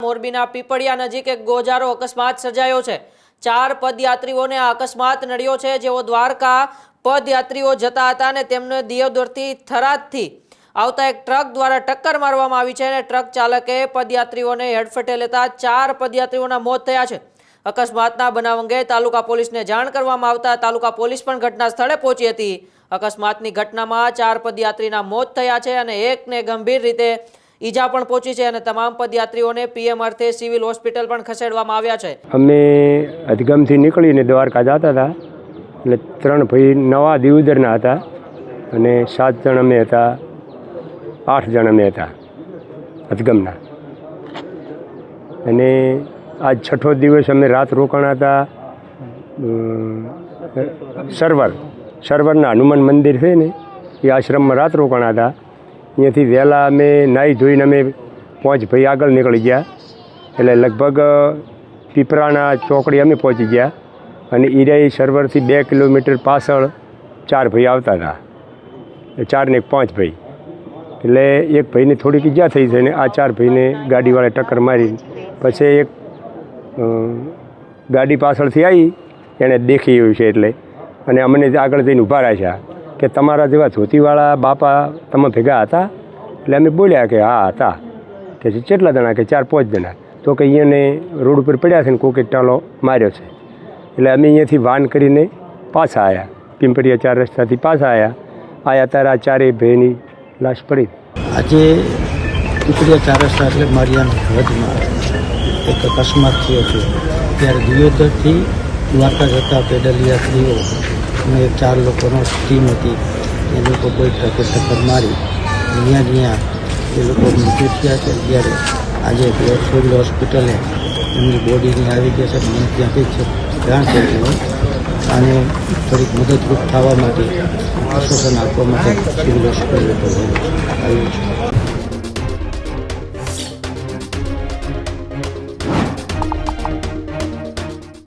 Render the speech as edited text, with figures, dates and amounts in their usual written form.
મોરબીના પીપળિયા નજીક એક ગોજારો અકસ્માત સર્જાયો છે। 4 પદયાત્રીઓને આ અકસ્માત નડ્યો છે, જેઓ દ્વારકા પદયાત્રીઓ જતા હતા અને તેમને દિયોદરથી થરાદથી આવતા એક ટ્રક દ્વારા ટક્કર મારવામાં આવી છે અને ટ્રક ચાલકે પદયાત્રીઓને હેડફેટે લેતા 4 પદયાત્રીઓના મોત થયા છે। અકસ્માતના બનાવ અંગે તાલુકા પોલીસને જાણ કરવામાં આવતા તાલુકા પોલીસ પણ ઘટના સ્થળે પહોંચી હતી। અકસ્માતની ઘટનામાં 4 પદયાત્રીના મોત થયા છે અને એકને ગંભીર રીતે ઈજા પણ પહોંચી છે અને તમામ પદયાત્રીઓને પીએમ અર્થે સિવિલ હોસ્પિટલ પણ ખસેડવામાં આવ્યા છે। અમે અધગમથી નીકળીને દ્વારકા જતા હતા એટલે 3 ભાઈ નવા દિયોદરના હતા અને 7 જણ અમે હતા, 8 જણ અમે હતા અધગમના। અને આજ 6થો દિવસ અમે રાત રોકાણા હતા સરવરના હનુમાન મંદિર છે ને એ આશ્રમમાં રાત રોકાણા હતા। અહીંયાથી વહેલા અમે નાહી ધોઈને અમે 5 ભાઈ આગળ નીકળી ગયા એટલે લગભગ પીપરાના ચોકડી અમે પહોંચી ગયા અને ઈરાઈ સર્વરથી 2 કિલોમીટર પાછળ 4 ભાઈ આવતા હતા, 4 ને 5 ભાઈ એટલે એક ભાઈને થોડીક ઈજા થઈ છે ને આ 4 ભાઈને ગાડીવાળાએ ટક્કર મારી। પછી એક ગાડી પાછળથી આવી એણે દેખી એવું છે એટલે અને અમને આગળ જઈને ઊભા રાખ્યા કે તમારા જેવા ધોતીવાળા બાપા તમે ભેગા હતા? એટલે અમે બોલ્યા કે હા હતા। કે કેટલા જણા? કે 4-5 જણા। તો કે અહીંયાને રોડ ઉપર પડ્યા છે ને કોકે ટાલો માર્યો છે। એટલે અમે અહીંયાથી વાન કરીને પાછા આવ્યા, પિંપરિયા 4 રસ્તાથી પાછા આવ્યા ત્યારે આ 4 ભાઈની લાશ પડી। આજે પિંપરિયા 4 રસ્તા એટલે મારિયાના હદમાં એક અકસ્માત થયો છે, ત્યારે દિયોદરથી દ્વારકા જતા પેડલ યાત્રીઓ અને 4 લોકોનો ટીમ હતી, એ લોકો કોઈ ટ્રકે ટક્કર મારી જ્યાં એ લોકો મૃત્યુ થયા છે। ત્યારે આજે સિવિલ હોસ્પિટલે એમની બોડીની આવી ગઈ છે, મને ત્યાંથી જ જાણ કરી હોય અને થોડીક મદદરૂપ થવા માટે આશ્વાસન આપવા માટે સિવિલ હોસ્પિટલ આવ્યું છે।